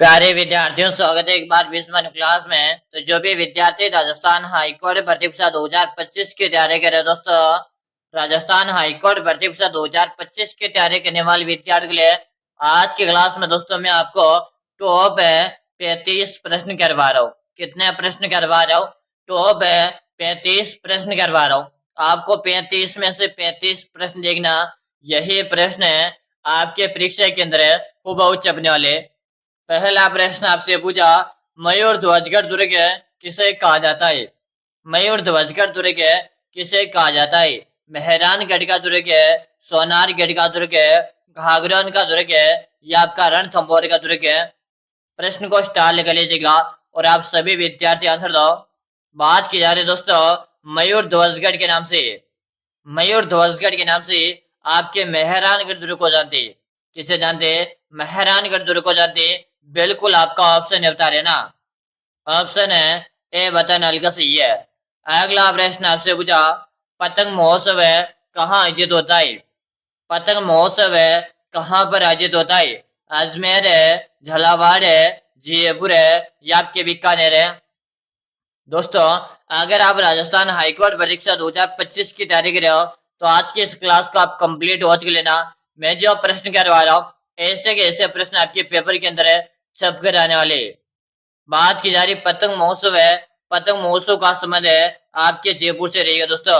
प्यारे विद्यार्थियों, स्वागत है एक बार 20वीं क्लास में। तो जो भी विद्यार्थी राजस्थान हाईकोर्ट भर्ती परीक्षा 2025 की तैयारी कर रहे हैं दोस्तों, राजस्थान हाईकोर्ट भर्ती परीक्षा 2025 की तैयारी करने वाले विद्यार्थी के लिए आज की क्लास में दोस्तों मैं आपको टॉप 35 प्रश्न करवा रहा हूँ। कितने प्रश्न करवा रहा हूँ? टॉप 35 प्रश्न करवा रहा हूँ। आपको 35 में से 35 प्रश्न देखना, यही प्रश्न है आपके परीक्षा के अंदर हुबहू छपने वाले। पहला प्रश्न आपसे पूछा, मयूर ध्वजगढ़ दुर्ग किसे कहा जाता है? मयूर ध्वजगढ़ दुर्ग किसे कहा जाता है? मेहरानगढ़ का दुर्ग है, सोनारगढ़ का दुर्ग है, घाघरन का दुर्ग है, या आपका रणथंभौर का दुर्ग है? प्रश्न को स्टार लगा लीजिएगा और आप सभी विद्यार्थी आंसर दो। बात की जा रही है दोस्तों मयूर ध्वजगढ़ के नाम से। मयूर ध्वजगढ़ के नाम से आपके मेहरानगढ़ दुर्ग को जानते। किसे जानते? मेहरानगढ़ दुर्ग को जानते। बिल्कुल आपका ऑप्शन है, बता रहे ना। ऑप्शन है ए बताना हल्का सही है। अगला प्रश्न आपसे पूछा, पतंग महोत्सव है कहाँ आयोजित होता है? पतंग महोत्सव है कहाँ पर आयोजित होता है? अजमेर है, झालावाड़ है, जयपुर है, या आपके बीकानेर है? दोस्तों अगर आप राजस्थान हाईकोर्ट परीक्षा 2025 की तैयारी कर रहे हो तो आज की इस क्लास को आप कंप्लीट वॉच कर लेना। मैं जो प्रश्न करवा रहा हूँ ऐसे के ऐसे प्रश्न आपके पेपर के अंदर छप कर आने वाले। बात की जा रही पतंग महोत्सव है। पतंग महोत्सव का संबंध है आपके जयपुर से रहेगा दोस्तों।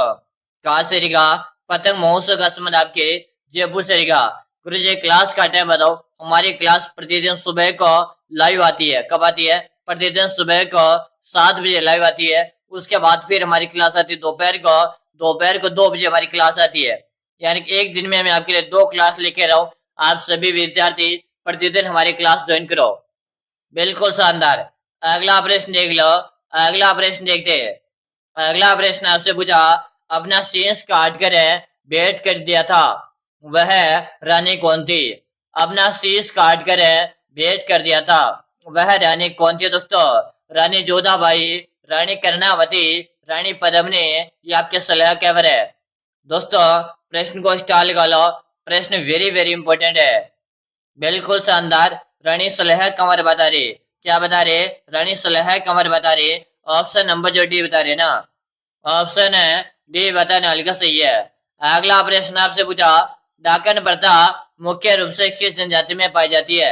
कहाँ से रहेगा? पतंग महोत्सव का संबंध आपके जयपुर से रहेगा। गुरु जी क्लास का टाइम बताओ। हमारी क्लास प्रतिदिन सुबह को लाइव आती है। कब आती है? प्रतिदिन सुबह को 7 बजे लाइव आती है। उसके बाद फिर हमारी क्लास आती है दोपहर को 2 बजे हमारी क्लास आती है। यानी कि एक दिन में मैं आपके लिए 2 क्लास लेके रहा हूँ। आप सभी विद्यार्थी प्रतिदिन हमारी क्लास ज्वाइन करो। बिल्कुल शानदार। अगला प्रश्न देख लो। अगला प्रश्न देखते हैं। अगला प्रश्न आपसे पूछा, अपना शीश काट कर भेंट कर दिया था वह रानी कौन थी? अपना शीश काट कर भेंट कर दिया था वह रानी कौन थी दोस्तों? रानी जोधाबाई, रानी कर्णावती, रानी पद्मिनी, या आपके सलाह कैवर है? दोस्तों प्रश्न को स्टार लगा लो। प्रश्न वेरी वेरी इंपॉर्टेंट है। बिल्कुल शानदार। रानी सलह कंवर बता रहे। क्या बता रहे? रानी सलह कंवर बता रहे। ऑप्शन नंबर जो डी बता रहे ना, ऑप्शन है डी बताने वाली का सही है। अगला प्रश्न आपसे पूछा, डाकन प्रथा मुख्य रूप से किस जनजाति में पाई जाती है?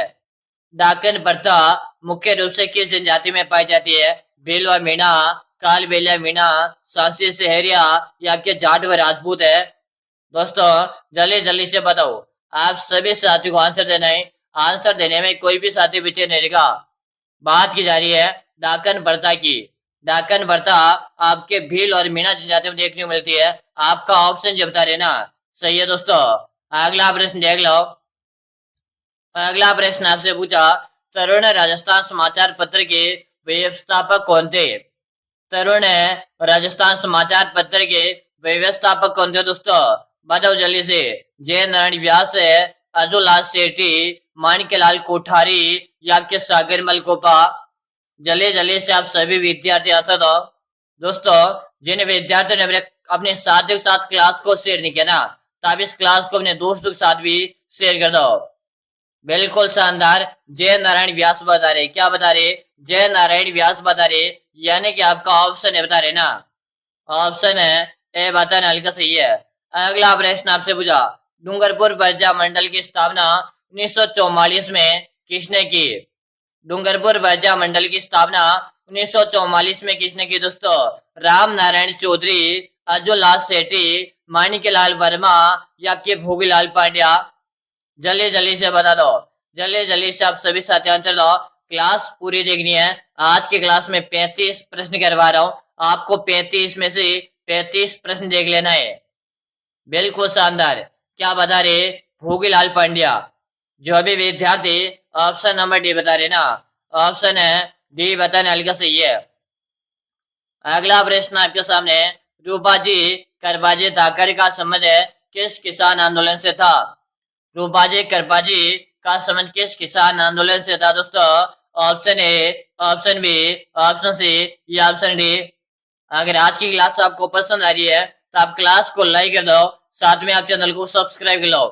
डाकन प्रथा मुख्य रूप से किस जनजाति में पाई जाती है? भील व मीणा, कालबेलिया मीणा, सांसी सहरिया, या आपके जाट व राजपूत है? दोस्तों जल्दी जल्दी से बताओ। आप सभी साथियों को आंसर देना है। आंसर देने में कोई भी साथी पीछे नहीं रहेगा। बात की जा रही है डाकन प्रथा की। डाकन प्रथा आपके भील और मीणा जनजाति में देखने को मिलती है। आपका ऑप्शन जो बता रहे ना सही है दोस्तों। अगला प्रश्न देख लो। अगला प्रश्न आपसे पूछा, तरुण राजस्थान समाचार पत्र के व्यवस्थापक कौन थे? तरुण राजस्थान समाचार पत्र के व्यवस्थापक कौन थे दोस्तों? बताओ जल्दी से। जय नारायण व्यास है, अजूलाल सेठी, माणिक्यलाल कोठारी, या आपके सागर मलकोपा? जल्दी जल्दी से आप सभी विद्यार्थी आंसर दो। दोस्तों जिन विद्यार्थियों ने अपने साथियों के साथ क्लास को शेयर नहीं किया ना, तो आप इस क्लास को अपने दोस्तों के साथ भी शेयर कर दो। बिल्कुल शानदार। जय नारायण व्यास बता रहे। क्या बता रहे? जय नारायण व्यास बता रहे। यानी कि आपका ऑप्शन है बता रहे ना, ऑप्शन है ए बताना हल्का सही है। अगला प्रश्न आपसे पूछा, डूंगरपुर प्रजा मंडल की स्थापना 1944 में किसने की? डूंगरपुर प्रजा मंडल की स्थापना 1944 में किसने की दोस्तों? राम नारायण चौधरी, अजूलाल सेठी, माणिक्यलाल वर्मा, या के भोगीलाल पांड्या? जल्दी जल्दी से बता दो। जल्दी जल्दी से आप सभी साथी आंसर दो। क्लास पूरी देखनी है। आज की क्लास में 35 प्रश्न करवा रहा हूँ। आपको 35 में से 35 प्रश्न देख लेना है। बिल्कुल शानदार। क्या बता रहे? भोगीलाल पांड्या। जो भी विद्यार्थी ऑप्शन नंबर डी बता रहे ना, ऑप्शन है डी बताने वाली का सही है। अगला प्रश्न आपके सामने, रूपाजी करबाजी धाकर का संबंध किस किसान आंदोलन से था? रूपाजी करबाजी का संबंध किस किसान आंदोलन से था दोस्तों? Option A, option B, option C, या ऑप्शन डी? अगर आज की क्लास आपको पसंद आ रही है तो आप क्लास को लाइक कर दो, साथ में आप चैनल को सब्सक्राइब कर लो।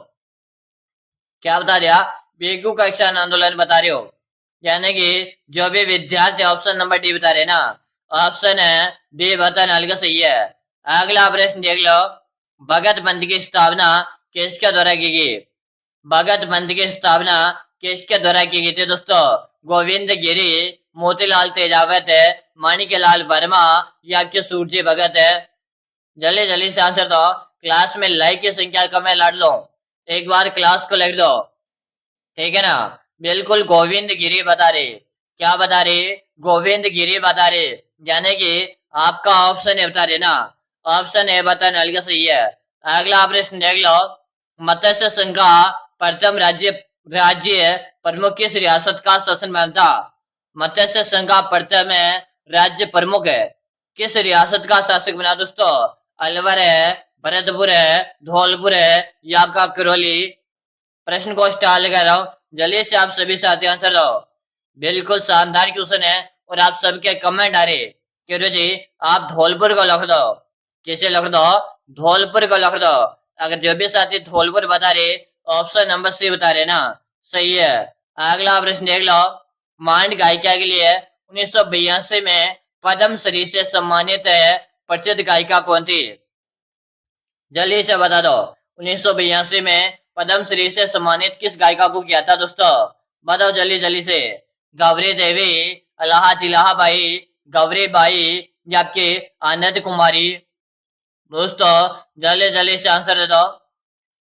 क्या बता दिया? बेगू का किसान आंदोलन बता रहे हो। यानी कि जो भी विद्यार्थी ऑप्शन नंबर डी बता रहे ना, ऑप्शन है डी बताने वाले का सही है। अगला प्रश्न देख लो, भगत बंध की स्थापना किसके द्वारा की गई? भगत बंध की स्थापना किसके द्वारा की गई थी दोस्तों? गोविंद गिरी, मोतीलाल तेजावत है, माणिक्यलाल वर्मा या आपके सूरजी भगत है? जल्दी जल्दी से आंसर दो। क्लास में लाइक की संख्या कम है लाड लो, एक बार क्लास को लिख दो, ठीक है ना। बिल्कुल गोविंद गिरी बता रहे, क्या बता रहे? गोविंद गिरी बता रहे, यानी कि आपका ऑप्शन है बता रहे ना, ऑप्शन ए बताने वाले का सही है। अगला प्रश्न देख लो, मत्स्य संघ का प्रथम राज्य राज्य प्रमुख किस रियासत का शासन बनता? मत्स्य संघ का प्रथम राज्य प्रमुख है किस रियासत का शासक बना दोस्तों? अलवर है, भरतपुर है, धौलपुर है या आपका करौली? प्रश्न को स्टार लगा रहा हूं, जल्दी से आप सभी साथी आंसर दो। बिल्कुल शानदार क्वेश्चन है और आप सबके कमेंट आ रहे कि जी आप धौलपुर को लिख दो। कैसे लिख दो? धौलपुर को लिख दो। अगर जो भी साथी धौलपुर बता रहे, ऑप्शन नंबर सी बता रहे ना, सही है। अगला प्रश्न देख लो, मांड गायिका के लिए 1982 में पद्मश्री से सम्मानित है प्रसिद्ध गायिका कौन थी? जल्दी से बता दो। 1982 में पद्मश्री से सम्मानित किस गायिका को किया था दोस्तों? बताओ जल्दी जल्दी से। गौरी देवी, अलाहा जिलाहाबाई, गौरी बाई या आपके आनंद कुमारी? दोस्तों जल्दी जल्दी से आंसर दे दो।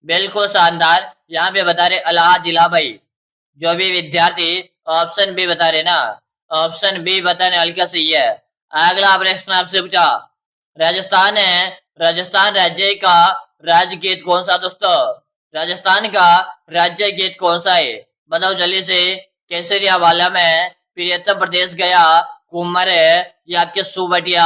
बिल्कुल शानदार, यहाँ पे बता रहे अलाहा जिलाबाई। जो भी विद्यार्थी ऑप्शन बी बता रहे ना, ऑप्शन बी बताने हल्का सही है। अगला प्रश्न आपसे पूछा, राजस्थान है, राजस्थान राज्य का राज्य गीत कौन सा दोस्तों? राजस्थान का राज्य गीत कौन सा है? बताओ जल्दी से। केसरिया वाला में, प्रियतम प्रदेश गया, कुमर है या आपके सुवटिया?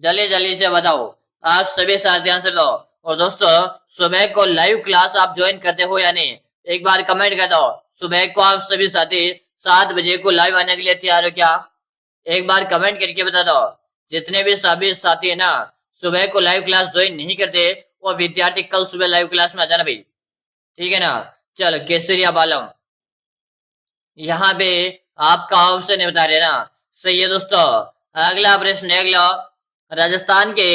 जल्दी जल्दी से बताओ, आप सभी साथी आंसर दो। और दोस्तों सुबह को लाइव क्लास आप ज्वाइन करते हो या नहीं, एक बार कमेंट कर दो। सुबह को आप सभी साथी 7 बजे को लाइव आने के लिए तैयार हो क्या? एक बार कमेंट करके बता दो। जितने भी सभी साथी है ना सुबह को लाइव क्लास ज्वाइन नहीं करते, वो विद्यार्थी कल सुबह लाइव क्लास में आ जाना भाई, ठीक है ना। चलो केसरिया बालम, यहाँ पे आपका ऑप्शन है बता रहे ना, सही है दोस्तों। अगला प्रश्न देख लो, राजस्थान के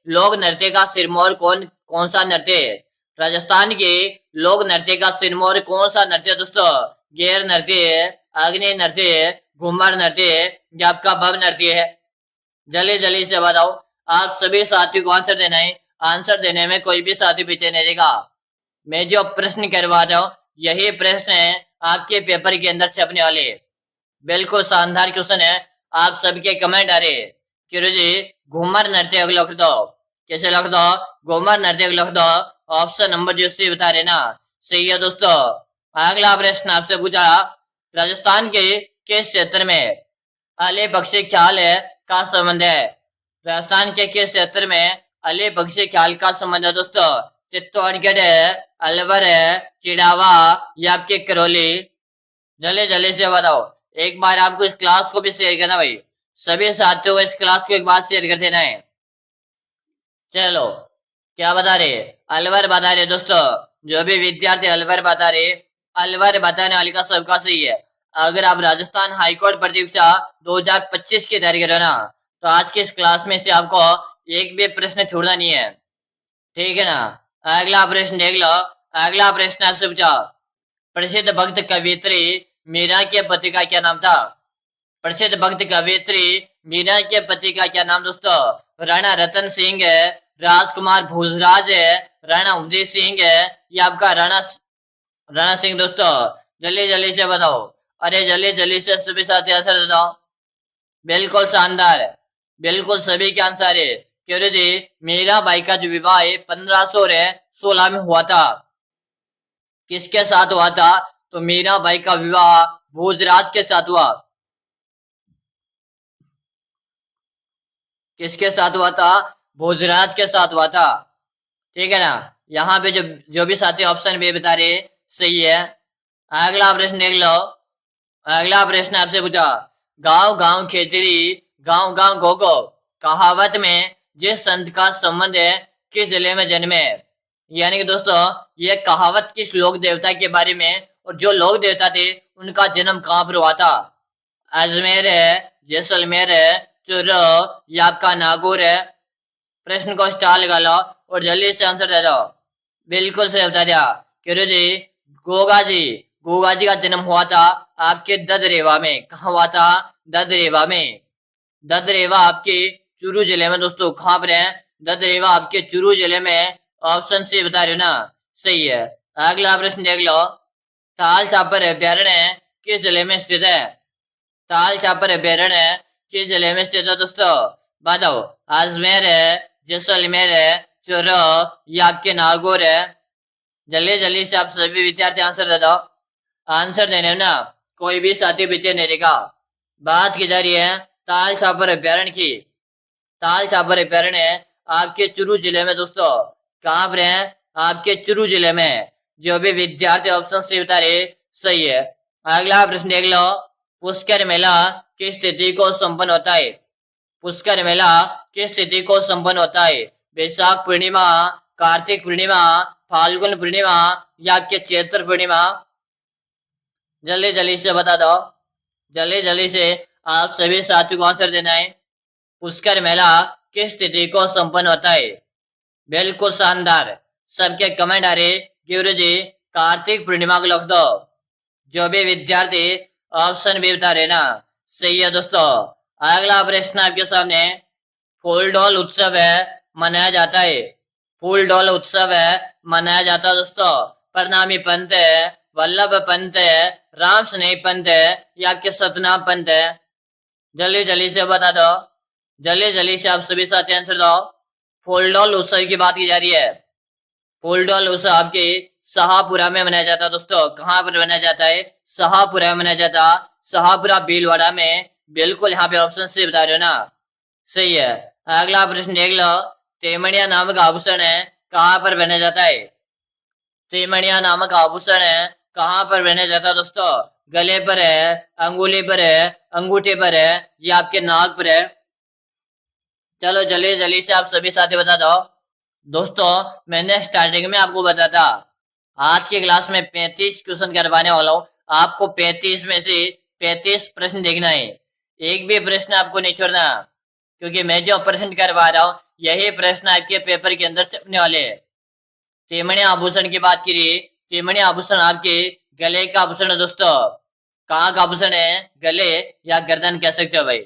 लोक नृत्य का सिरमौर कौन कौन सा नृत्य है? राजस्थान के लोक नृत्य का सिरमौर कौन सा नृत्य दोस्तों? गैर नृत्य है, अग्नि नृत्य है, घूमर नृत्य है या आपका भव नृत्य है? जल्दी जल्दी से बताओ। आप सभी साथियों को आंसर देना है, आंसर देने में कोई भी साथी पीछे नहीं रहेगा। मैं जो प्रश्न करवा रहा हूँ यही प्रश्न है आपके पेपर के अंदर छपने वाले। बिल्कुल शानदार क्वेश्चन है, आप सबके कमेंट आ रहे कि जी घूमर नृत्य लिख दो। कैसे लिख दो? घूमर नृत्य लिख दो, ऑप्शन नंबर जो सी बता रहे ना, सही है दोस्तों। अगला प्रश्न आपसे पूछा, राजस्थान के किस क्षेत्र में अले पक्षी ख्याल का संबंध है? राजस्थान के किस क्षेत्र में अले पक्षी ख्याल का संबंध है दोस्तों? चित्तौड़गढ़ है, अलवर है, चिड़ावा या आपके करौली? जल्दी जल्दी से बताओ। एक बार आपको इस क्लास को भी शेयर करना भाई, सभी साथियों को इस क्लास को एक बार शेयर कर देना है। चलो क्या बता रहे? अलवर बता रहे दोस्तों। जो भी विद्यार्थी अलवर बता रहे, अलवर बताने वाले का सबका सही है। अगर आप राजस्थान हाईकोर्ट परीक्षा 2025 की तैयारी कर रहे हो ना, तो आज की इस क्लास में से आपको एक भी प्रश्न छोड़ना नहीं है, ठीक है ना। अगला प्रश्न देख लो, अगला प्रश्न आपसे पूछा, प्रसिद्ध भक्त कवियत्री मीरा के पति का क्या नाम था? प्रसिद्ध भक्त कवियत्री मीरा के पति का क्या नाम दोस्तों? राणा रतन सिंह है, राजकुमार भोजराज है, राणा उदय सिंह है या आपका राणा सिंह? दोस्तों जल्दी जल्दी से बताओ, अरे जल्दी जल्दी से सभी साथी आंसर बताओ। बिल्कुल शानदार, बिल्कुल सभी के आंसर है क्यों जी। मीरा बाई का जो विवाह 1516 में हुआ था, किसके साथ हुआ था? तो मीरा बाई का विवाह भोजराज के साथ हुआ। किसके साथ हुआ था? भोजराज के साथ हुआ था, ठीक है ना। यहाँ पे जो जो भी साथी ऑप्शन बी बता रहे सही है। अगला प्रश्न देख लो, अगला प्रश्न आपसे पूछा, गांव गांव खेतरी गांव गांव गोगो कहावत में जिस संत का संबंध है किस जिले में जन्मे? यानी कि दोस्तों ये कहावत किस लोक देवता के बारे में, और जो लोक देवता थे उनका जन्म कहाँ पर हुआ था? अजमेर है, जैसलमेर है, चुरू या आपका नागौर है? प्रश्न को स्टार लगा लो और जल्दी से आंसर दे दो। बिल्कुल सही बता दिया किरू जी। गोगा जी, गोगा जी का जन्म हुआ था आपके ददरेवा में। कहा हुआ था? ददरेवा में। ददरेवा आपके चुरू जिले में दोस्तों। कहाँ पर है? ददरेवा आपके चुरू जिले में। ऑप्शन सी बता रहे हो ना? सही है। अगला प्रश्न देख लो। ताल छापर अभ्यारण्य किस जिले में स्थित है? ताल छापर अभ्यारण्य किस जिले में स्थित है दोस्तों? बताओ। अजमेर है, जैसलमेर है, चुरू या आपके नागौर है? जल्दी जल्दी से आप सभी विद्यार्थी आंसर दे दो। आंसर देने में ना कोई भी साथी पीछे नहीं रहेगा। बात की जा रही है ताल छापर अभ्यारण्य की। ताल छापर अभ्यारण्य आपके चुरू जिले में दोस्तों। कहाँ पर है? आपके चुरू जिले में। जो भी विद्यार्थी ऑप्शन सी बता रहे सही है। अगला प्रश्न देख लो। पुष्कर मेला किस तिथि को संपन्न होता है? पुष्कर मेला किस तिथि को संपन्न होता है? वैशाख पूर्णिमा, कार्तिक पूर्णिमा, फाल्गुन पूर्णिमा या आपके चैत्र पूर्णिमा? जल्दी जल्दी से बता दो। जल्दी जल्दी से आप सभी साथियों को आंसर देना है। पुष्कर मेला किस तिथि को संपन्न होता है? बिल्कुल शानदार। सबके कमेंट आ रहे गुरु जी कार्तिक पूर्णिमा को लिख दो। जो भी विद्यार्थी ऑप्शन भी बता रहे ना सही है दोस्तों। अगला प्रश्न आपके सामने। फूलडोल उत्सव है मनाया जाता है। फूलडोल उत्सव है मनाया जाता है दोस्तों। प्रणामी पंत है, वल्लभ पंत है, राम स्नेही पंत है या आपके सतनाम पंत है? जल्दी जल्दी से बता दो। जल्दी जल्दी से आप सभी साथी आंसर दो। फूलडोल उत्सव की बात की जा रही है। फूलडोल उत्सव आपके शाहपुरा में मनाया जाता है दोस्तों। कहाँ पर मनाया जाता है? शाहपुरा में मनाया जाता। शाहपुरा भीलवाड़ा में। बिल्कुल यहाँ पे ऑप्शन से बता रहे हो ना? सही है। अगला प्रश्न देख लो। तेमणिया नामक आभूषण है कहाँ पर पहना जाता है? तेमणिया नामक आभूषण है कहाँ पर पहना जाता है दोस्तों? गले पर है, अंगुली पर है, अंगूठे पर है या आपके नाक पर है? चलो जल्दी जल्दी से आप सभी साथी बता दो। दोस्तों मैंने स्टार्टिंग में आपको बताया था आज की क्लास में 35 क्वेश्चन करवाने वाला हूँ। आपको 35 में से 35 प्रश्न देखना है। एक भी प्रश्न आपको नहीं छोड़ना क्योंकि मैं जो प्रश्न करवा रहा हूँ यही प्रश्न आपके पेपर के अंदर छपने वाले हैं। तेमणी आभूषण की बात करिए। तेमणी आभूषण आपके गले का आभूषण है दोस्तों। कहाँ का आभूषण है? गले या गर्दन कह सकते हो भाई।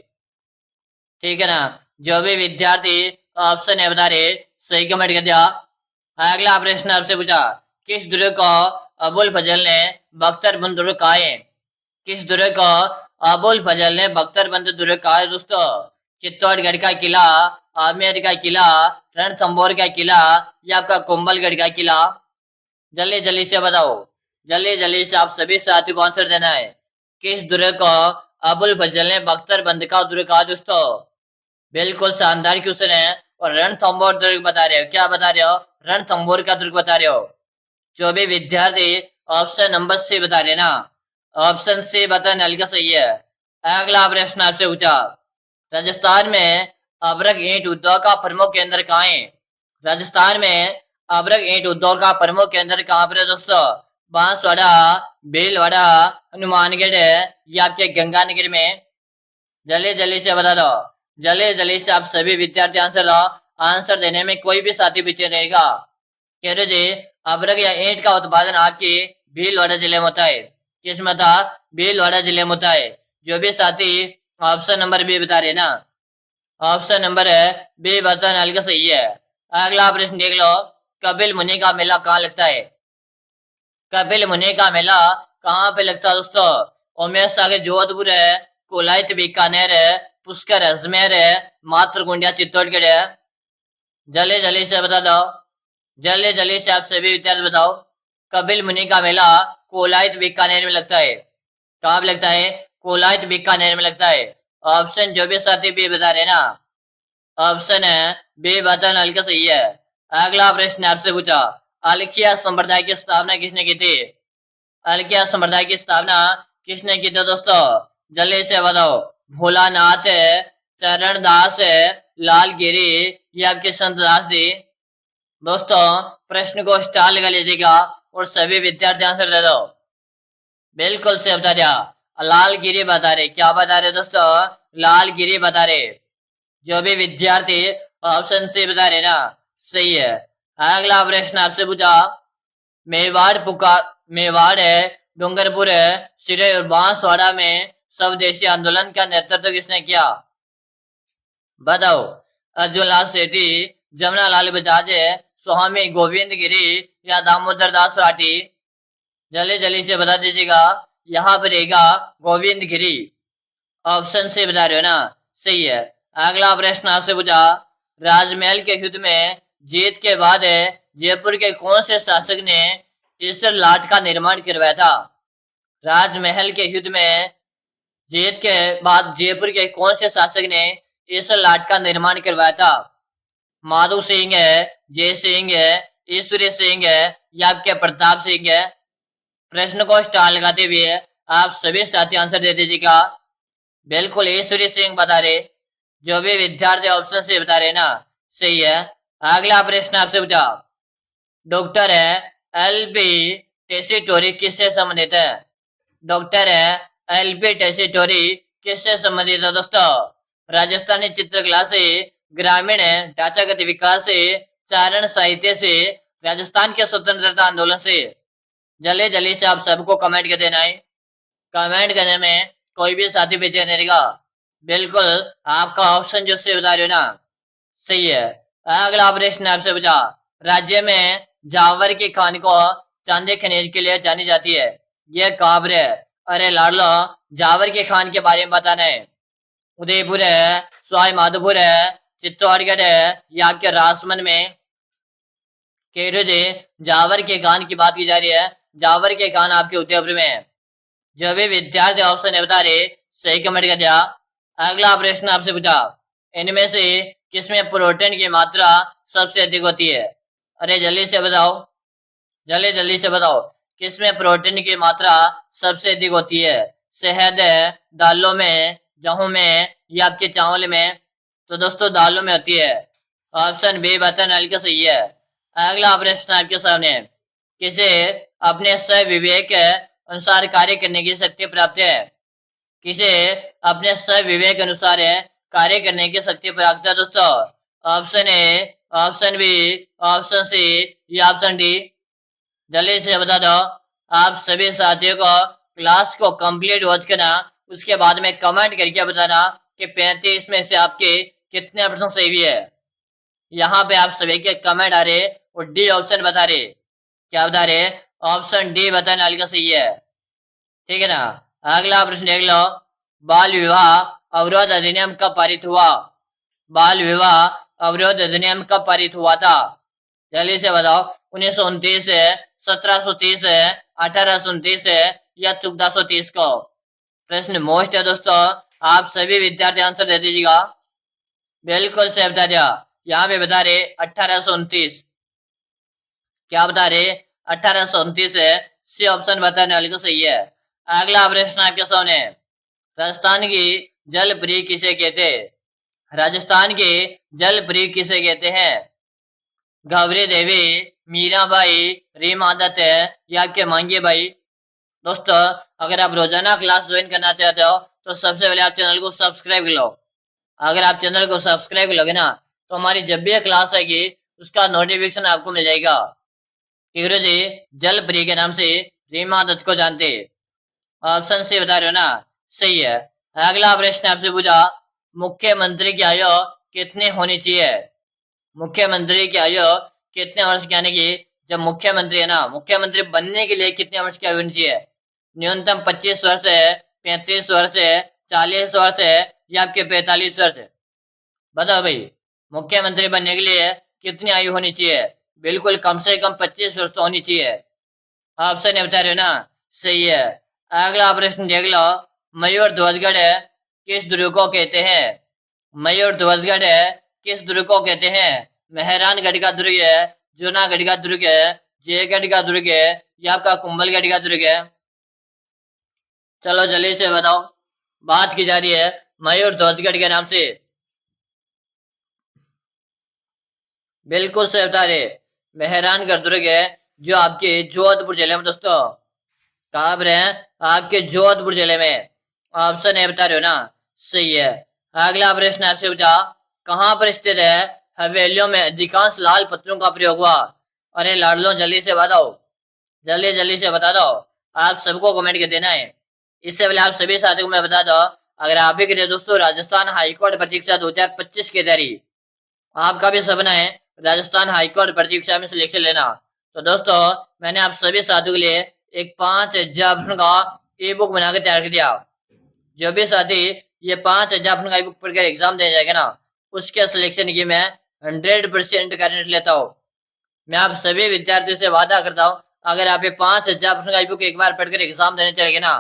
ठीक है ना? जो भी विद्यार्थी ऑप्शन है बता रहे सही कमेंट कर दिया। अगला प्रश्न आपसे पूछा किस दुर्ग को अबुल फजल ने बख्तरबंद दुर्ग कहा है? किस दुर्ग को अबुल फजल ने बख्तरबंद दुर्ग कहा है दोस्तों? चित्तौड़गढ़ का किला, आमेर का किला, रणथंभौर का किला या आपका कुंभलगढ़ का किला? जल्दी जल्दी से बताओ। जल्दी जल्दी से आप सभी साथियों को आंसर देना है। किस दुर्ग को अबुल फजल ने बख्तरबंद का दुर्ग कहा दोस्तों? बिल्कुल शानदार क्वेश्चन है। और रणथंभौर दुर्ग बता रहे हो। क्या बता रहे हो? रणथंभौर का दुर्ग बता रहे हो। जो भी विद्यार्थी ऑप्शन नंबर सी बता रहे ना ऑप्शन सी बताने हल्का सही है। अगला प्रश्न आपसे पूछा राजस्थान में अभ्रक ईंट उद्योग का प्रमुख केंद्र कहाँ है? राजस्थान में अभ्रक ईंट उद्योग का प्रमुख केंद्र कहाँ पर है दोस्तों? बांसवाड़ा, भीलवाड़ा, हनुमानगढ़ या आपके गंगानगर में? जल्दी जल्दी से बता दो। जल्दी जल्दी से आप सभी विद्यार्थी आंसर दो। आंसर देने में कोई भी साथी पीछे रहेगा। कह रहे जी अभ्रक या ईंट का उत्पादन आपके भीलवाड़ा जिले में होता है। किस में था? भीलवाड़ा जिले में होता है। जो भी साथी ऑप्शन नंबर बी बता रहे ना ऑप्शन नंबर है बी बताना हल्का सही है। अगला प्रश्न देख लो। कपिल मुनि का मेला कहाँ लगता है? कपिल मुनि का मेला कहाँ पे लगता है दोस्तों? उमेश सागर जोधपुर है, कोलायत बीकानेर है, पुष्कर अजमेर है, मातृकुंडिया चित्तौड़गढ़ है? जल्दी जल्दी से बता दो। जल्दी जल्दी से आप सभी विद्यार्थी बताओ। कपिल मुनि का मेला कोलायत बीकानेर में लगता है। कहाँ पे लगता है? कोलायत बीकानेर में लगता है। ऑप्शन जो भी साथी बी बता रहे ना ऑप्शन है बी बताना हल्का सही है। अगला प्रश्न आपसे पूछा अलखिया संप्रदाय की स्थापना किसने की थी? अलखिया संप्रदाय की स्थापना किसने की थी दोस्तों? जल्दी से बताओ। भोलानाथ है, चरणदास है, लालगिरी या आपके संतदास जी? दोस्तों प्रश्न को स्टार लगा लीजिएगा और सभी विद्यार्थी आंसर दे दो। बिल्कुल से बता दिया। लाल गिरी बता रहे, क्या बता रहे दोस्तों? लाल गिरी बता रहे। जो भी विद्यार्थी ऑप्शन सी बता रहे ना, सही है। अगला प्रश्न आपसे पूछा, मेवाड़ है, डूंगरपुर है, सिरे और बांसवाड़ा में स्वदेशी आंदोलन का नेतृत्व किसने किया? बताओ। अर्जुन लाल सेठी, जमुना लाल बजाज, स्वामी गोविंद गिरी या दामोदर दास राठी? जल्दी जल्दी से बता दीजिएगा। यहाँ पर रहेगा गोविंद गिरी। ऑप्शन से बता रहे हो ना, सही है। अगला प्रश्न आपसे पूछा, राजमहल के युद्ध में जीत के बाद जयपुर के कौन से शासक ने इस लाट का निर्माण करवाया था? राजमहल के युद्ध में जीत के बाद जयपुर के कौन से शासक ने इस लाट का निर्माण करवाया था? माधो सिंह है, जय सिंह है, ईश्वरी सिंह है या आपके प्रताप सिंह है? प्रश्न को स्टार लगाते हुए आप सभी साथी आंसर दे दीजिएगा। बिल्कुल ईश्वरी सिंह बता रहे। जो भी विद्यार्थी ऑप्शन से बता रहे ना, सही है। अगला प्रश्न आपसे पूछा, डॉक्टर है एल.बी. टेसीटोरी किससे संबंधित है? डॉक्टर है एल.बी. टेसीटोरी किससे संबंधित है दोस्तों? राजस्थानी चित्रकला से, ग्रामीण ढांचागत विकास से, चारण साहित्य से, राजस्थान के स्वतंत्रता आंदोलन से? जल्दी जल्दी से आप सबको कमेंट कर देना है। कमेंट करने में कोई भी साथी पीछे नहीं रहेगा। बिल्कुल आपका ऑप्शन जो से बता रहे हो ना, सही है। अगला प्रश्न आपसे पूछा, राज्य में जावर की खान को चांदी खनिज के लिए जानी जाती है, यह कहाँ पर है? अरे लाडलो, जावर की खान के बारे में बताना है। उदयपुर है, सवाई माधोपुर है, चित्तौड़गढ़ है या आपके राजसमंद में? कह जी, जावर के खान की बात की जा रही है। जावर के खान आपके उदयपुर में है। जो भी विद्यार्थी ऑप्शन है बता रहे, सही कमेंट कर दिया। अगला प्रश्न आपसे पूछा, इनमें से किसमें प्रोटीन की मात्रा सबसे अधिक होती है? अरे जल्दी से बताओ, जल्दी जल्दी से बताओ, किसमें प्रोटीन की मात्रा सबसे अधिक होती है? शहद है, दालों में, गेहूं में या आपके चावल में? तो दोस्तों दालों में होती है। ऑप्शन बी बताना हल्का सही है। अगला प्रश्न आपके सामने, किसे अपने स्वविवेक अनुसार कार्य करने की शक्ति प्राप्त है? किसे अपने स्वविवेक अनुसार कार्य करने की शक्ति प्राप्त है दोस्तों? Option A, option B, option C या ऑप्शन डी? जल्दी से बता दो। आप सभी साथियों को क्लास को कंप्लीट वॉच करना, उसके बाद में कमेंट करके बताना कि 35 में से आपके कितने प्रश्न सही हुए है। यहाँ पे आप सभी के कमेंट आ रहे और डी ऑप्शन बता रहे। क्या बता रहे? ऑप्शन डी बताने वाले का सही है। ठीक है ना। अगला प्रश्न देख लो, बाल विवाह अवरोध अधिनियम कब पारित हुआ? बाल विवाह अवरोध अधिनियम कब पारित हुआ था? जल्दी से बताओ। 1929 है, 1730 है, 1829 है या 1430 को? प्रश्न मोस्ट है दोस्तों, आप सभी विद्यार्थी आंसर दे दीजिएगा। बिल्कुल से बता दिया। यहाँ पे बता रहे 1829। क्या बता रहे? 1829 है। सी ऑप्शन बताने वाले को सही है। अगला प्रश्न आपके सामने, राजस्थान की जल परी किसे कहते हैं? राजस्थान के जल परी किसे कहते हैं? गौरी देवी, मीराबाई, रीमा आदत है या आपके मांगे भाई? दोस्तों अगर आप रोजाना क्लास ज्वाइन करना चाहते हो तो सबसे पहले आप चैनल को सब्सक्राइब कर लो। अगर आप चैनल को सब्सक्राइब कर लोगे ना, तो हमारी जब भी क्लास आएगी उसका नोटिफिकेशन आपको मिल जाएगा। गुरु जी जल परी के नाम से रीमा दत्त को जानते। ऑप्शन से बता रहे हो ना, सही है। अगला प्रश्न आपसे पूछा, मुख्यमंत्री की आयु कितनी होनी चाहिए? मुख्यमंत्री की आयु कितने वर्ष की, यानी कि जब मुख्यमंत्री है ना, मुख्यमंत्री बनने के लिए कितने वर्ष की आयु होनी चाहिए? न्यूनतम 25 वर्ष है, 35 वर्ष है, 40 वर्ष है या आपके 45 वर्ष है? बताओ भाई, मुख्यमंत्री बनने के लिए कितनी आयु होनी चाहिए? बिल्कुल कम से कम 25 वर्ष तो होनी चाहिए। ऑप्शन है बता रहे हो ना, सही है। अगला प्रश्न देख लो, मयूर ध्वजगढ़ किस दुर्ग को कहते हैं? मयूर ध्वजगढ़ किस दुर्ग को कहते हैं? मेहरानगढ़ का दुर्ग है, जूनागढ़ का दुर्ग है, जयगढ़ का दुर्ग है या आपका कुंभलगढ़ का दुर्ग है? चलो जल्दी से बताओ। बात की जा रही है मयूर ध्वजगढ़ के नाम से। बिल्कुल सही बता रहे, मेहरानगढ़ दुर्ग है जो आपके जोधपुर जिले में दोस्तों। कहाँ पर है? आपके जोधपुर जिले में। ऑप्शन ए बता रहे हो ना? सही है। अगला प्रश्न आपसे पूछा, कहाँ पर स्थित है हवेलियों में अधिकांश लाल पत्थरों का प्रयोग हुआ? अरे लाडलो जल्दी से बताओ, जल्दी जल्दी से बता दो। आप सबको कमेंट कर देना है। इससे पहले आप सभी साथियों को मैं बता दो, अगर आप भी करिए दोस्तों राजस्थान हाईकोर्ट परीक्षा 2025 की तैयारी, आपका भी सपना है राजस्थान हाईकोर्ट परीक्षा में सिलेक्शन लेना, तो दोस्तों मैंने आप सभी साथियों के लिए एक 5,000 प्रश्न का ई बुक बनाकर तैयार कर दिया। जो भी साथी ये 5,000 प्रश्न का ई बुक पढ़कर एग्जाम दे जाएगा ना, उसके सिलेक्शन की मैं 100% गारंटी लेता हूँ। मैं आप सभी विद्यार्थियों से वादा करता हूँ, अगर आप ये 5,000 प्रश्न का ई बुक एक बार पढ़कर एग्जाम देने चलेंगे ना,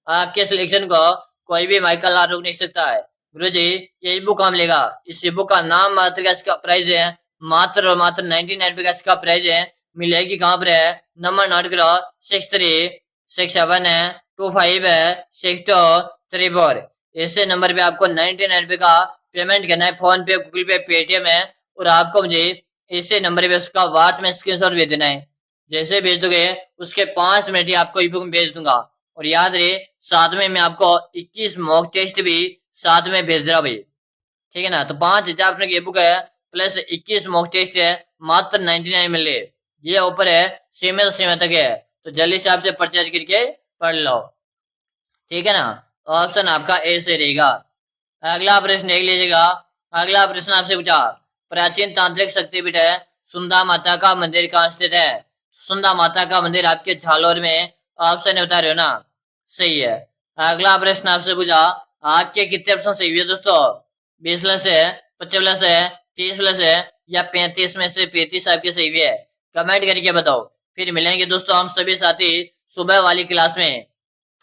आपके सिलेक्शन को कोई भी माइकल ला रोक नहीं सकता है। गुरु जी ये बुक काम लेगा, इस बुक का नाम मात्र का इसका प्राइस है मात्र और मात्र 99 का इसका प्राइस है। मिलेगी कहाँ पर है? नंबर नोट करो, 6367 है, 25 है, 6234। ऐसे नंबर पे आपको 99 का पेमेंट करना है, फोन पे, गूगल पे, पेटीएम है, और आपको मुझे इसी नंबर पे उसका व्हाट्सएप में स्क्रीनशॉट भेज देना है। जैसे भेज दोगे उसके 5 मिनट ही आपको ई बुक भेज दूंगा। और याद रहे साथ में मैं आपको 21 मॉक टेस्ट भी साथ में भेज रहा भाई, ठीक है ना? तो 5,000 अपने की बुक है प्लस 21 मॉक टेस्ट है, मात्र 99 मिल रहे। ये ऑफर है सीमित तक है, तो जल्दी से आपसे परचेज करके पढ़ लो, ठीक है ना? ऑप्शन आपका ए से रहेगा। अगला प्रश्न देख लीजिएगा। अगला प्रश्न आपसे पूछा, प्राचीन तांत्रिक शक्तिपीठ है सुंदा माता का मंदिर कहाँ स्थित है? सुंदा माता का मंदिर आपके झालोर में। ऑप्शन बता रहे हो ना? सही है। अगला प्रश्न आपसे पूछा, आपके कितने प्रश्न सही है दोस्तों? 20 प्लस है, 25 प्लस है, 30 प्लस है, या 35 में से 35 आपके सही है? कमेंट करके बताओ। फिर मिलेंगे दोस्तों हम सभी साथी सुबह वाली क्लास में।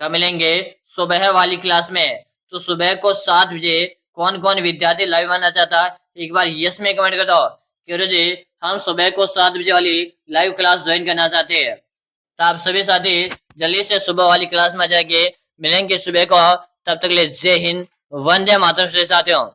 कब मिलेंगे? सुबह वाली क्लास में। तो सुबह को 7 बजे कौन कौन विद्यार्थी लाइव आना चाहता है, एक बार यस में कमेंट कर दो। क्यों जी हम सुबह को 7 बजे वाली लाइव क्लास ज्वाइन करना चाहते हैं, तो आप सभी साथी जल्दी से सुबह वाली क्लास में जाके मिलेंगे सुबह को। तब तक ले जय हिंद, वंदे मातरम से साथियों।